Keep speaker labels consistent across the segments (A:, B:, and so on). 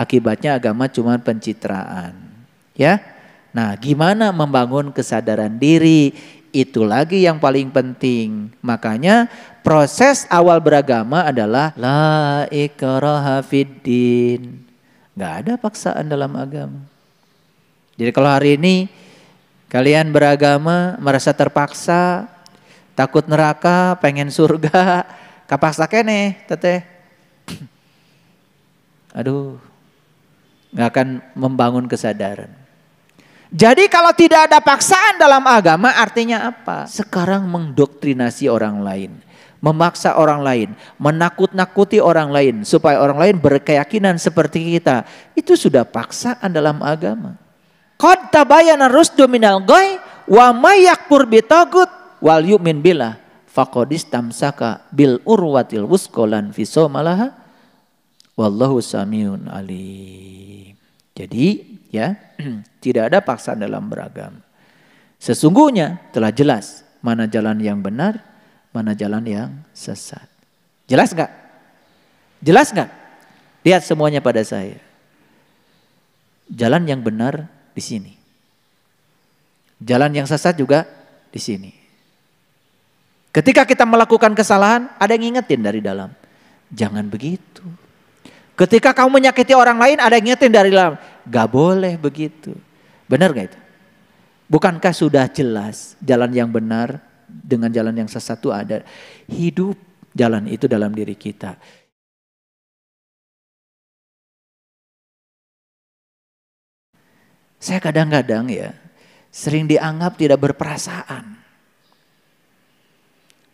A: Akibatnya agama cuma pencitraan. Ya. Nah, gimana membangun kesadaran diri? Itu lagi yang paling penting. Makanya proses awal beragama adalah la ikraha fiddin. Gak ada paksaan dalam agama. Jadi kalau hari ini kalian beragama merasa terpaksa, takut neraka, pengen surga, kapaksa kene teteh. Aduh, gak akan membangun kesadaran. Jadi kalau tidak ada paksaan dalam agama artinya apa? Sekarang mendoktrinasi orang lain, memaksa orang lain, menakut-nakuti orang lain supaya orang lain berkeyakinan seperti kita. Itu sudah paksaan dalam agama. Qad tabayyana rusdu minal ghayy wa may yakfur bitaghut wal yu'min billah faqad istamsaka bil urwatil wusqa lan fisomalaha wallahu samiun alim. Jadi ya, tidak ada paksaan dalam beragama. Sesungguhnya telah jelas mana jalan yang benar, mana jalan yang sesat. Jelas enggak? Jelas enggak? Lihat semuanya pada saya. Jalan yang benar di sini. Jalan yang sesat juga di sini. Ketika kita melakukan kesalahan, ada yang ngingetin dari dalam. Jangan begitu. Ketika kamu menyakiti orang lain, ada yang ngingetin dari dalam. Gak boleh begitu. Benar gak itu? Bukankah sudah jelas jalan yang benar dengan jalan yang sesat itu ada. Hidup jalan itu dalam diri kita. Saya kadang-kadang ya sering dianggap tidak berperasaan.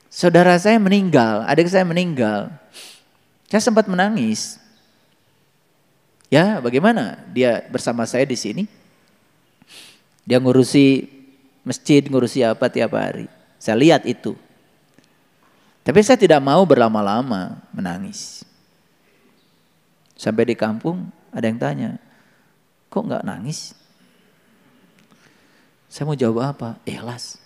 A: Saudara saya meninggal, adik saya meninggal. Saya sempat menangis. Ya, bagaimana dia bersama saya di sini? Dia ngurusi masjid, ngurusi apa tiap hari. Saya lihat itu. Tapi saya tidak mau berlama-lama menangis. Sampai di kampung ada yang tanya, kok nggak nangis? Saya mau jawab apa? Ikhlas.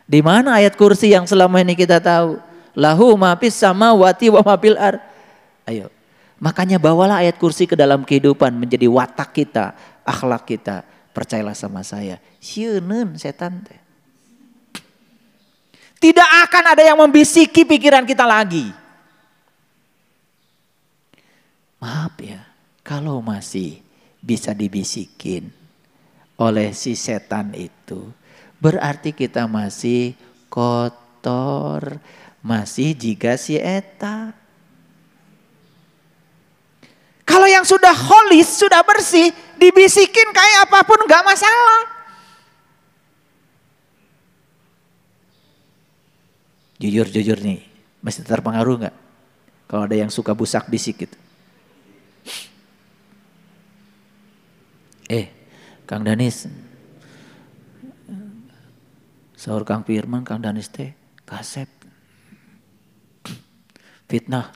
A: Di mana ayat kursi yang selama ini kita tahu? Lahu ma fis samawati wa ma fil ardh. Ayo. Makanya bawalah ayat kursi ke dalam kehidupan menjadi watak kita, akhlak kita. Percayalah sama saya. Sieun setan teh. Tidak akan ada yang membisiki pikiran kita lagi. Maaf ya, kalau masih bisa dibisikin oleh si setan itu, berarti kita masih kotor, masih jiga si eta. Kalau yang sudah holis, sudah bersih, dibisikin kayak apapun gak masalah. Jujur nih, masih terpengaruh gak? Kalau ada yang suka busak bisik gitu. Kang Danis, sahur Kang Firman, Kang Danis teh kasep. Fitnah.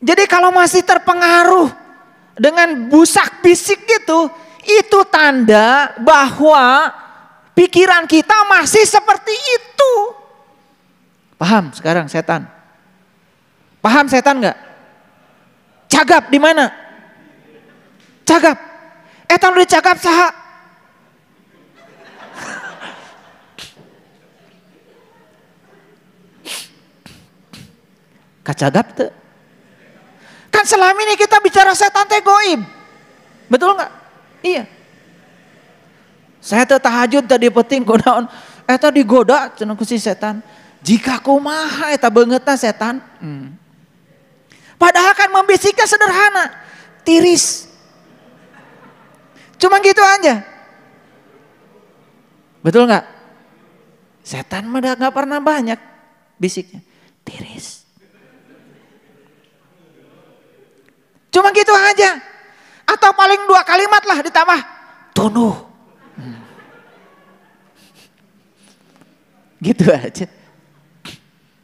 A: Jadi kalau masih terpengaruh dengan busak bisik gitu, itu tanda bahwa pikiran kita masih seperti itu. Paham sekarang setan? Paham setan enggak? Cagap di mana? Cagap. Etan udah cagap saha? Kacagap tuh. Kan selama ini kita bicara setan teh goib. Betul enggak? Iya. Saya teh tahajud tadi penting kunaon eta digoda cenah ku si setan. Jika kumaha eta beungeutna setan. Padahal kan membisiknya sederhana. Tiris. Cuma gitu aja. Betul enggak? Setan mah enggak pernah banyak bisiknya. Tiris. Cuma gitu aja. Atau paling 2 kalimat lah ditambah. Tunuh. Gitu aja.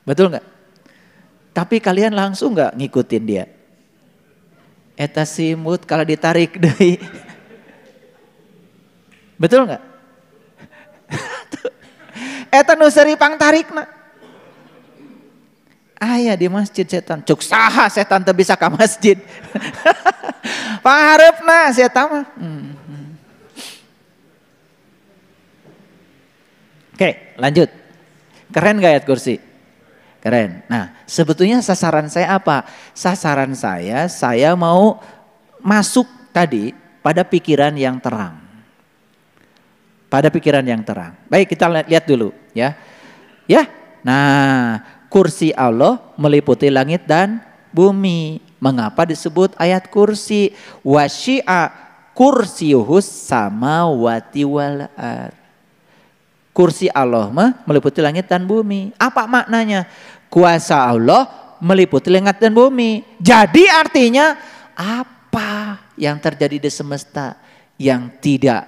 A: Betul gak? Tapi kalian langsung gak ngikutin dia? Eta simut kalau ditarik deh. Betul gak? Eta nu seri pang tarikna. Aya di masjid setan. Cuk saha setan teu bisa ka masjid. Pangarepna setan mah. Oke, lanjut. Keren gak ayat kursi? Keren. Nah, sebetulnya sasaran saya apa? Sasaran saya mau masuk tadi pada pikiran yang terang. Pada pikiran yang terang. Baik, kita lihat dulu ya. Ya. Nah, kursi Allah meliputi langit dan bumi. Mengapa disebut ayat kursi? Wasyi'a kursiyuhus samawati wal ardh. Kursi Allah mah meliputi langit dan bumi. Apa maknanya? Kuasa Allah meliputi langit dan bumi. Jadi artinya apa yang terjadi di semesta yang tidak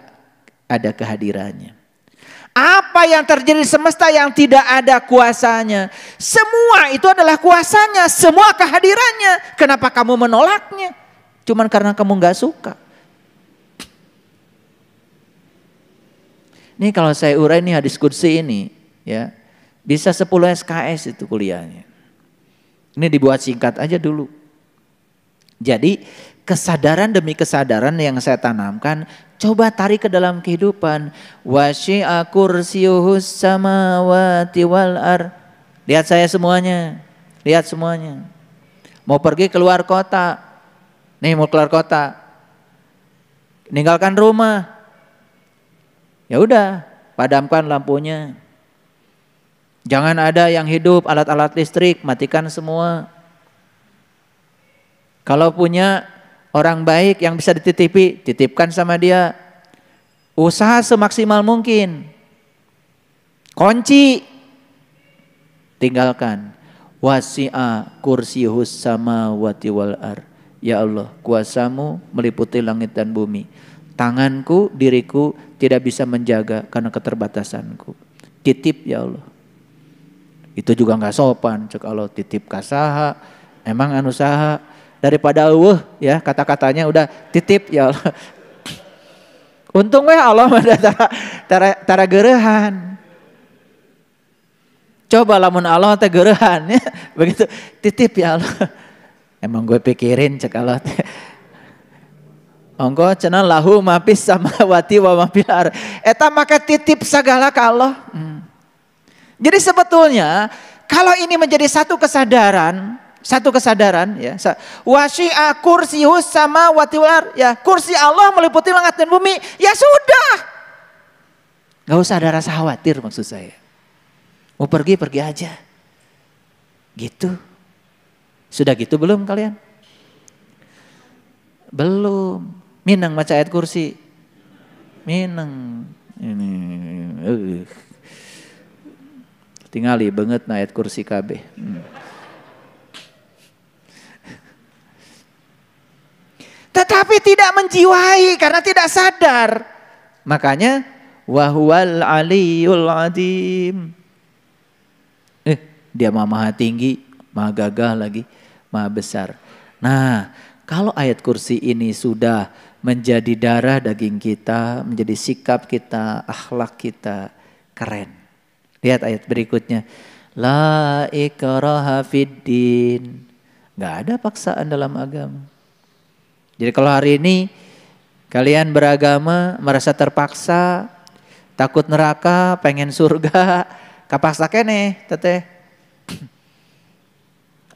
A: ada kehadirannya? Apa yang terjadi di semesta yang tidak ada kuasanya? Semua itu adalah kuasanya, semua kehadirannya. Kenapa kamu menolaknya? Cuman karena kamu gak suka. Ini kalau saya urai ini hadis qudsi ini ya, bisa 10 SKS itu kuliahnya. Ini dibuat singkat aja dulu. Jadi kesadaran demi kesadaran yang saya tanamkan, coba tarik ke dalam kehidupan. Wasyi'a kursiyuhus samawati wal ardh. Lihat saya semuanya. Lihat semuanya. Mau pergi keluar kota. Nih mau keluar kota. Ninggalkan rumah. Ya udah, padamkan lampunya. Jangan ada yang hidup alat-alat listrik, matikan semua. Kalau punya orang baik yang bisa dititipi, titipkan sama dia. Usaha semaksimal mungkin. Kunci, tinggalkan. Wasi'a kursiyuhus samawati wal ardh. Ya Allah, kuasamu meliputi langit dan bumi. Tanganku, diriku tidak bisa menjaga karena keterbatasanku. Titip ya Allah. Itu juga gak sopan. Cek Allah titip kasaha. Emang anu saha. Daripada ya kata-katanya udah titip ya Allah. Untung Allah ada tara gerehan. Coba lamun Allah teh gerehan ya. Begitu titip ya Allah. Emang gue pikirin cek Allah teh. Ongko cenah lahu mapis samawati wa mafil ardh. Eta make titip segala ka Allah. Jadi sebetulnya kalau ini menjadi satu kesadaran ya. Wasyi'a kursiyuhus samawati wal ardh. Ya, kursi Allah meliputi langit dan bumi. Ya sudah. Enggak usah ada rasa khawatir maksud saya. Mau pergi aja. Gitu. Sudah gitu belum kalian? Belum. Minang baca ayat kursi. Minang. Ini. Tingali banget na ayat kursi KB. Tetapi tidak menjiwai karena tidak sadar. Makanya wahuwal aliyul adim. Dia maha tinggi, maha gagah lagi, maha besar. Nah, kalau ayat kursi ini sudah menjadi darah daging kita, menjadi sikap kita, akhlak kita, keren. Lihat ayat berikutnya. La ikraha fiddin. Gak ada paksaan dalam agama. Jadi kalau hari ini kalian beragama merasa terpaksa, takut neraka, pengen surga, kapaksa kene teteh.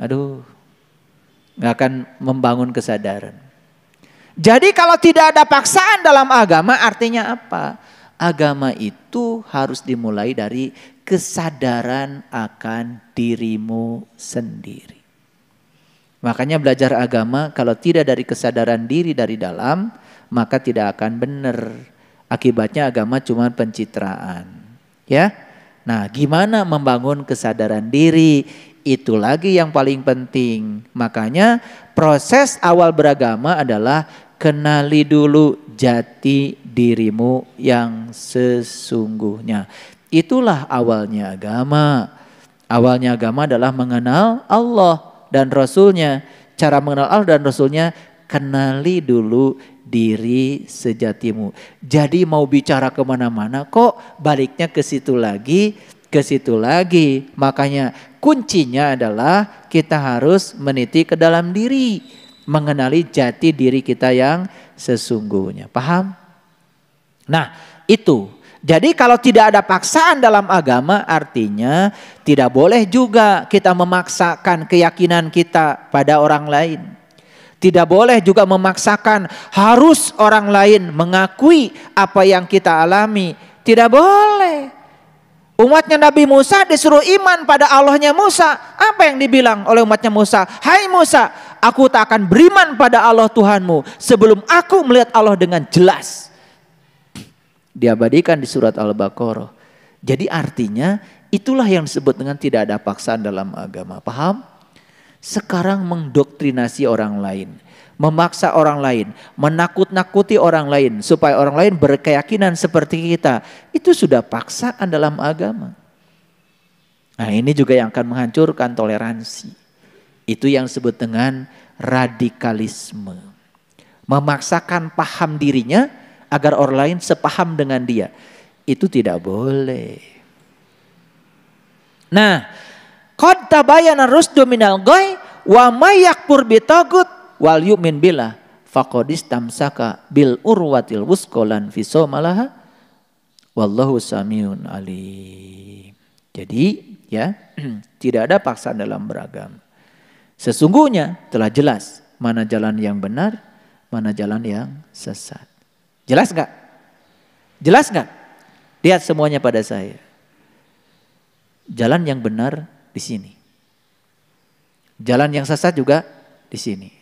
A: Aduh, gak akan membangun kesadaran. Jadi kalau tidak ada paksaan dalam agama artinya apa? Agama itu harus dimulai dari kesadaran akan dirimu sendiri. Makanya belajar agama kalau tidak dari kesadaran diri dari dalam, maka tidak akan benar. Akibatnya agama cuma pencitraan. Ya. Nah, gimana membangun kesadaran diri? Itu lagi yang paling penting. Makanya proses awal beragama adalah kenali dulu jati dirimu yang sesungguhnya. Itulah awalnya agama. Awalnya agama adalah mengenal Allah dan Rasulnya. Cara mengenal Allah dan Rasulnya, kenali dulu diri sejatimu. Jadi mau bicara kemana-mana kok baliknya ke situ lagi. ke situ lagi. Makanya kuncinya adalah kita harus meniti ke dalam diri, mengenali jati diri kita yang sesungguhnya. Paham? Nah, itu. Jadi kalau tidak ada paksaan dalam agama, artinya tidak boleh juga kita memaksakan keyakinan kita pada orang lain. Tidak boleh juga memaksakan harus orang lain mengakui apa yang kita alami. Tidak boleh. Umatnya Nabi Musa disuruh iman pada Allahnya Musa. Apa yang dibilang oleh umatnya Musa? Hai Musa, aku tak akan beriman pada Allah Tuhanmu sebelum aku melihat Allah dengan jelas. Diabadikan di surat Al-Baqarah. Jadi artinya itulah yang disebut dengan tidak ada paksaan dalam agama. Paham? Sekarang mendoktrinasi orang lain, memaksa orang lain, menakut-nakuti orang lain supaya orang lain berkeyakinan seperti kita, itu sudah paksaan dalam agama. Nah, ini juga yang akan menghancurkan toleransi. Itu yang disebut dengan radikalisme. Memaksakan paham dirinya agar orang lain sepaham dengan dia. Itu tidak boleh. Nah, qad tabayyana rusdu minal ghayy wa may yakfur bitagut wal yu'min billah faqad istamsaka bil urwatil wusqa lan fisomalaha wallahu samiun alim. Jadi ya, tidak ada paksaan dalam beragama. Sesungguhnya telah jelas mana jalan yang benar, mana jalan yang sesat. Jelas enggak? Jelas enggak? Lihat semuanya pada saya. Jalan yang benar di sini. Jalan yang sesat juga di sini.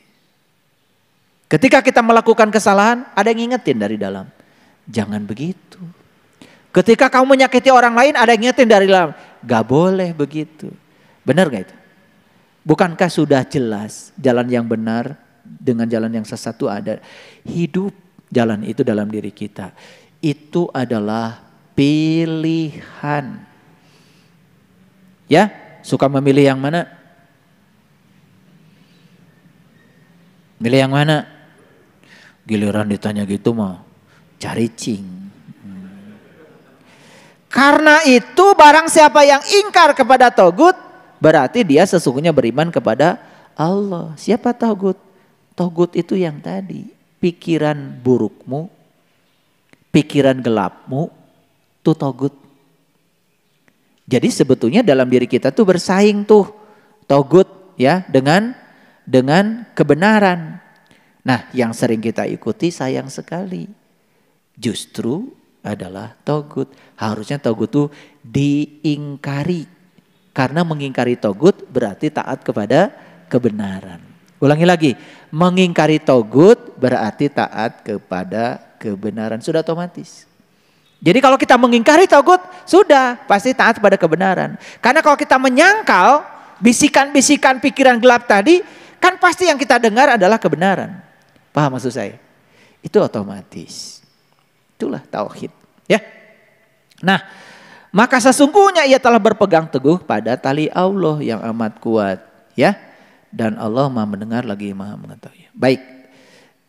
A: Ketika kita melakukan kesalahan, ada yang ngingetin dari dalam. Jangan begitu. Ketika kamu menyakiti orang lain, ada yang ngingetin dari dalam. Gak boleh begitu. Benar gak itu? Bukankah sudah jelas jalan yang benar dengan jalan yang sesat itu ada? Hidup jalan itu dalam diri kita. Itu adalah pilihan. Ya, suka memilih yang mana? Milih yang mana? Giliran ditanya gitu mah cari cing. Karena itu barang siapa yang ingkar kepada togut, berarti dia sesungguhnya beriman kepada Allah. Siapa togut? Togut itu yang tadi, pikiran burukmu, pikiran gelapmu, itu togut. Jadi sebetulnya dalam diri kita tuh bersaing tuh togut ya dengan kebenaran. Nah, yang sering kita ikuti sayang sekali justru adalah togut. Harusnya togut itu diingkari. Karena mengingkari togut berarti taat kepada kebenaran. Ulangi lagi, mengingkari togut berarti taat kepada kebenaran. Sudah otomatis. Jadi kalau kita mengingkari togut, sudah pasti taat pada kebenaran. Karena kalau kita menyangkal bisikan-bisikan pikiran gelap tadi, kan pasti yang kita dengar adalah kebenaran. Paham maksud saya? Itu otomatis. Itulah tauhid, ya. Nah, maka sesungguhnya ia telah berpegang teguh pada tali Allah yang amat kuat, ya. Dan Allah Maha mendengar lagi Maha mengetahui. Baik,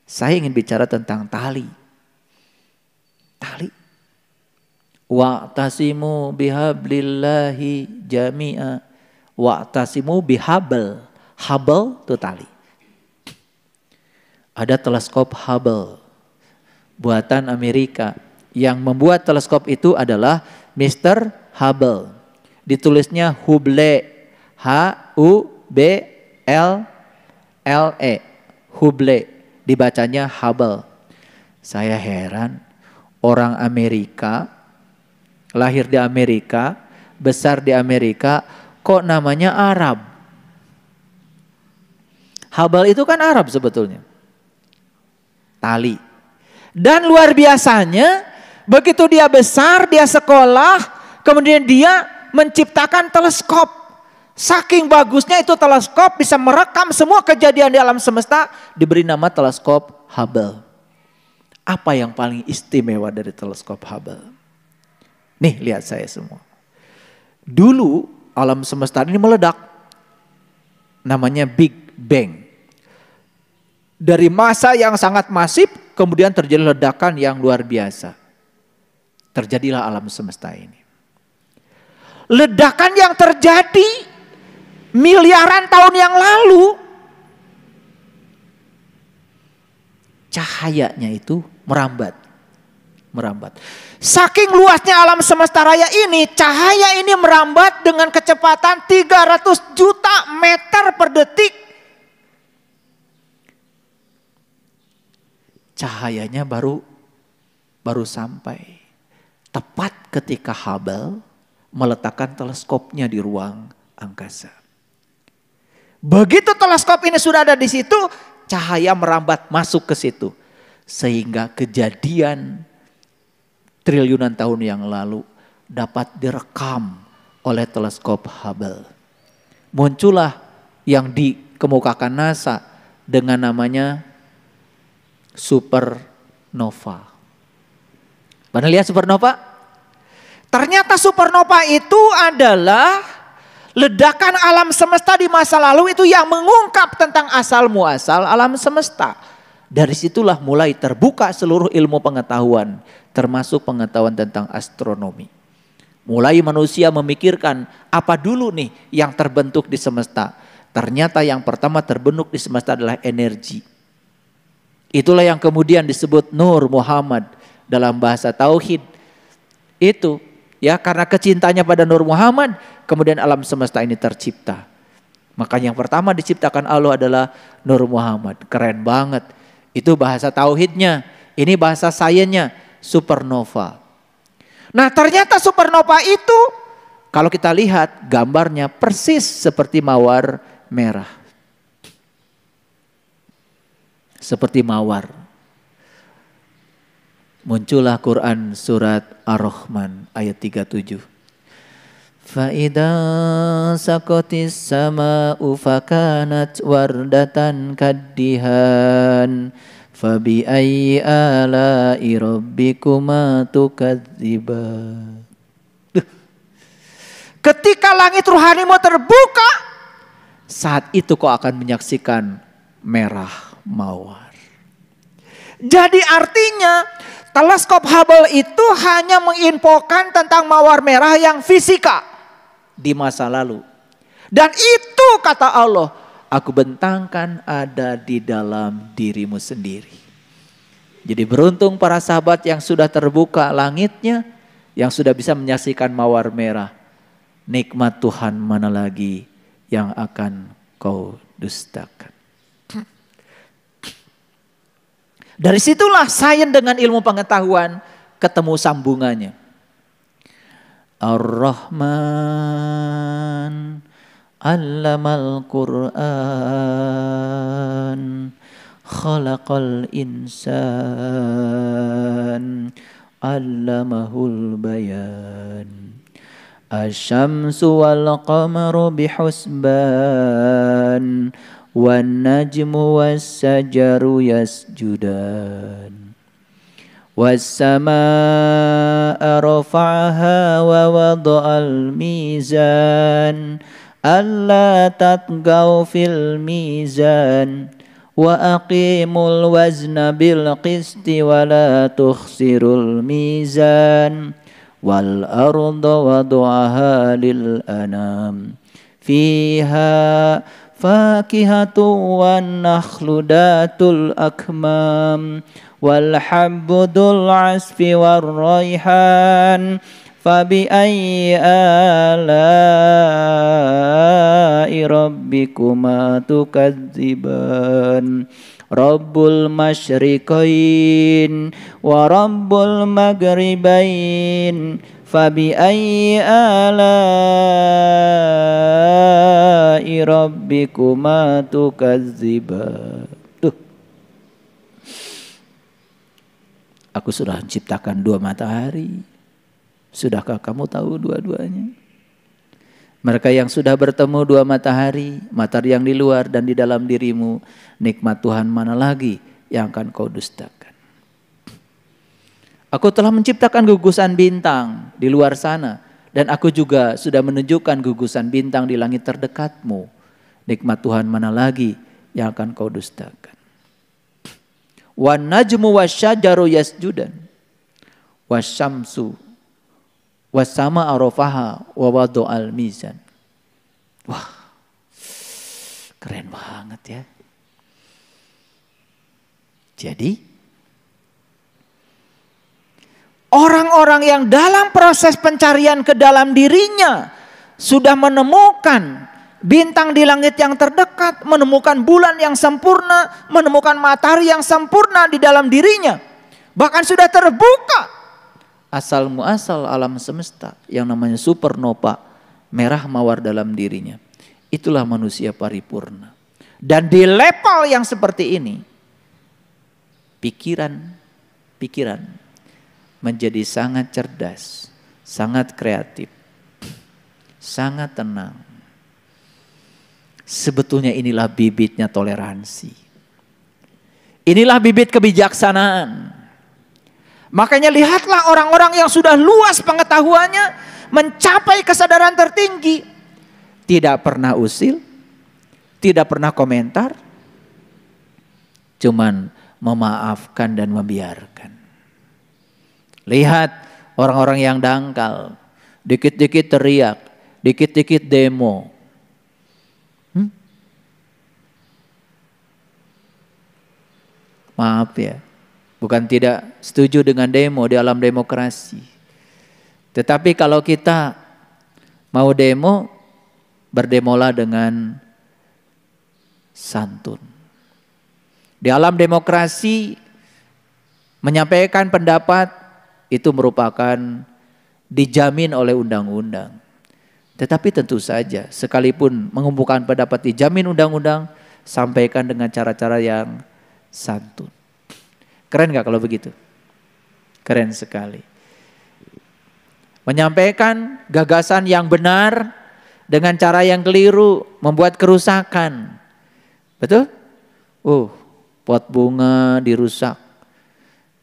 A: saya ingin bicara tentang tali. Tali. Wa'tasimu bihablillahi jami'a. Wa'tasimu bihabl. Hubble itu tali. Ada teleskop Hubble buatan Amerika. Yang membuat teleskop itu adalah Mr. Hubble. Ditulisnya Hubble. H-U-B-L-L-E. Hubble. Dibacanya Hubble. Saya heran. Orang Amerika, lahir di Amerika, besar di Amerika, kok namanya Arab? Hubble itu kan Arab sebetulnya. Tali. Dan luar biasanya, begitu dia besar, dia sekolah, kemudian dia menciptakan teleskop. Saking bagusnya itu teleskop bisa merekam semua kejadian di alam semesta, diberi nama teleskop Hubble. Apa yang paling istimewa dari teleskop Hubble? Nih lihat saya semua. Dulu alam semesta ini meledak. Namanya Big Bang. Dari massa yang sangat masif kemudian terjadi ledakan yang luar biasa. Terjadilah alam semesta ini. Ledakan yang terjadi miliaran tahun yang lalu, cahayanya itu merambat. Saking luasnya alam semesta raya ini, cahaya ini merambat dengan kecepatan 300 juta meter per detik. Cahayanya baru sampai. Tepat ketika Hubble meletakkan teleskopnya di ruang angkasa. Begitu teleskop ini sudah ada di situ, cahaya merambat masuk ke situ. Sehingga kejadian triliunan tahun yang lalu dapat direkam oleh teleskop Hubble. Muncullah yang dikemukakan NASA dengan namanya supernova. Pernah lihat supernova? Ternyata supernova itu adalah ledakan alam semesta di masa lalu itu yang mengungkap tentang asal muasal alam semesta. Dari situlah mulai terbuka seluruh ilmu pengetahuan, termasuk pengetahuan tentang astronomi. Mulai manusia memikirkan apa dulu nih yang terbentuk di semesta. Ternyata yang pertama terbentuk di semesta adalah energi. Itulah yang kemudian disebut Nur Muhammad dalam bahasa tauhid. Itu ya, karena kecintanya pada Nur Muhammad, kemudian alam semesta ini tercipta. Maka yang pertama diciptakan Allah adalah Nur Muhammad. Keren banget. Itu bahasa tauhidnya. Ini bahasa sainsnya, supernova. Nah, ternyata supernova itu kalau kita lihat gambarnya persis seperti mawar merah. Seperti mawar. Muncullah Quran surat Ar-Rahman ayat 37. Fa'idha sakotis sama'u fakanat wardatan kaddihan fabi ayyi ala'i rabbikuma tukadziban. Ketika langit rohanimu terbuka, saat itu kau akan menyaksikan merah mawar. Jadi artinya teleskop Hubble itu hanya menginfokan tentang mawar merah yang fisika di masa lalu. Dan itu kata Allah, aku bentangkan ada di dalam dirimu sendiri. Jadi beruntung para sahabat yang sudah terbuka langitnya, yang sudah bisa menyaksikan mawar merah. Nikmat Tuhan mana lagi yang akan kau dustakan. Dari situlah sains dengan ilmu pengetahuan ketemu sambungannya. Ar-Rahman allamal Qur'an khalaqal insan allamahul bayan. Asy-syamsu wal qamaru bihusban wan najmu was sajaru yasjudan. وَالسَّمَاءَ رَفَعَهَا وَوَضَعَ الْمِيزَانَ أَلَّا تَطْغَوْا فِي الْمِيزَانِ وَأَقِيمُوا الْوَزْنَ بِالْقِسْطِ وَلَا تُخْسِرُوا الْمِيزَانَ وَالْأَرْضَ وَضَعَهَا لِلْأَنَامِ فِيهَا فَاكِهَةٌ وَالنَّخْلُ ذَاتُ الْأَكْمَامِ والحب ذو العصف والريحان فبأي آلاء ربكما تكذبان رب المشرقين ورب المغربين فبأي آلاء ربكما تكذبان. Aku sudah menciptakan dua matahari. Sudahkah kamu tahu dua-duanya? Mereka yang sudah bertemu dua matahari, matahari yang di luar dan di dalam dirimu, nikmat Tuhan mana lagi yang akan kau dustakan? Aku telah menciptakan gugusan bintang di luar sana, dan aku juga sudah menunjukkan gugusan bintang di langit terdekatmu. Nikmat Tuhan mana lagi yang akan kau dustakan? Wan najmu wasyajaru yasjudan wasyamsu Wasama arafaha wa wadu'al mizan. Wah, keren banget ya. Jadi orang-orang yang dalam proses pencarian ke dalam dirinya sudah menemukan bintang di langit yang terdekat, menemukan bulan yang sempurna, menemukan matahari yang sempurna di dalam dirinya. Bahkan sudah terbuka asal muasal alam semesta yang namanya supernova merah mawar dalam dirinya. Itulah manusia paripurna. Dan di level yang seperti ini, pikiran menjadi sangat cerdas, sangat kreatif, sangat tenang. Sebetulnya inilah bibitnya toleransi. Inilah bibit kebijaksanaan. Makanya lihatlah orang-orang yang sudah luas pengetahuannya, mencapai kesadaran tertinggi, tidak pernah usil, tidak pernah komentar, cuman memaafkan dan membiarkan. Lihat orang-orang yang dangkal, dikit-dikit teriak, dikit-dikit demo. Maaf ya, bukan tidak setuju dengan demo di alam demokrasi. Tetapi kalau kita mau demo, berdemolah dengan santun. Di alam demokrasi, menyampaikan pendapat itu merupakan dijamin oleh undang-undang. Tetapi tentu saja, sekalipun mengumpulkan pendapat dijamin undang-undang, sampaikan dengan cara-cara yang santun. Keren gak kalau begitu? Keren sekali. Menyampaikan gagasan yang benar dengan cara yang keliru membuat kerusakan. Betul? Pot bunga dirusak,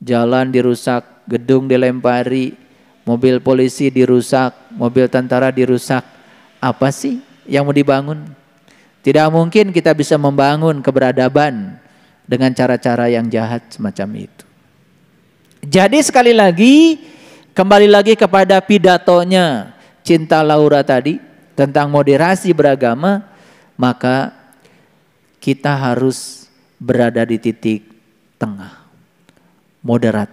A: jalan dirusak, gedung dilempari, mobil polisi dirusak, mobil tentara dirusak. Apa sih yang mau dibangun? Tidak mungkin kita bisa membangun keberadaban dengan cara-cara yang jahat semacam itu. Jadi sekali lagi, kembali lagi kepada pidatonya Cinta Laura tadi tentang moderasi beragama, maka kita harus berada di titik tengah. Moderat.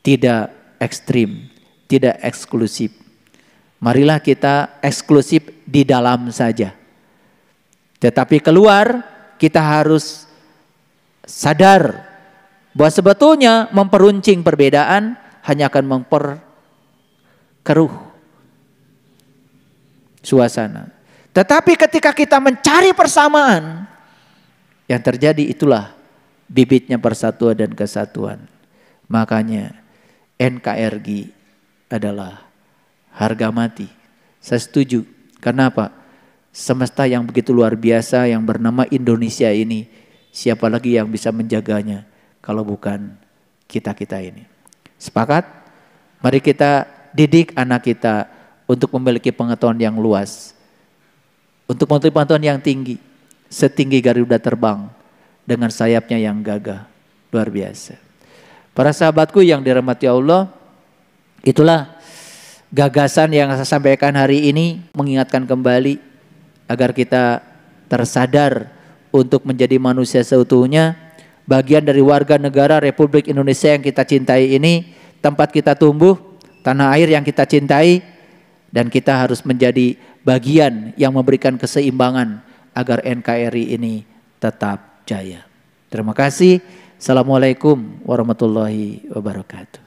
A: Tidak ekstrim, tidak eksklusif. Marilah kita eksklusif di dalam saja. Tetapi keluar kita harus sadar bahwa sebetulnya memperuncing perbedaan hanya akan memperkeruh suasana. Tetapi ketika kita mencari persamaan, yang terjadi itulah bibitnya persatuan dan kesatuan. Makanya NKRI adalah harga mati. Saya setuju. Kenapa? Semesta yang begitu luar biasa yang bernama Indonesia ini, siapa lagi yang bisa menjaganya kalau bukan kita-kita ini. Sepakat? Mari kita didik anak kita untuk memiliki pengetahuan yang luas. Untuk memiliki pengetahuan yang tinggi. Setinggi Garuda terbang dengan sayapnya yang gagah. Luar biasa. Para sahabatku yang dirahmati Allah, itulah gagasan yang saya sampaikan hari ini, mengingatkan kembali agar kita tersadar untuk menjadi manusia seutuhnya, bagian dari warga negara Republik Indonesia yang kita cintai ini, tempat kita tumbuh, tanah air yang kita cintai, dan kita harus menjadi bagian yang memberikan keseimbangan agar NKRI ini tetap jaya. Terima kasih. Assalamualaikum warahmatullahi wabarakatuh.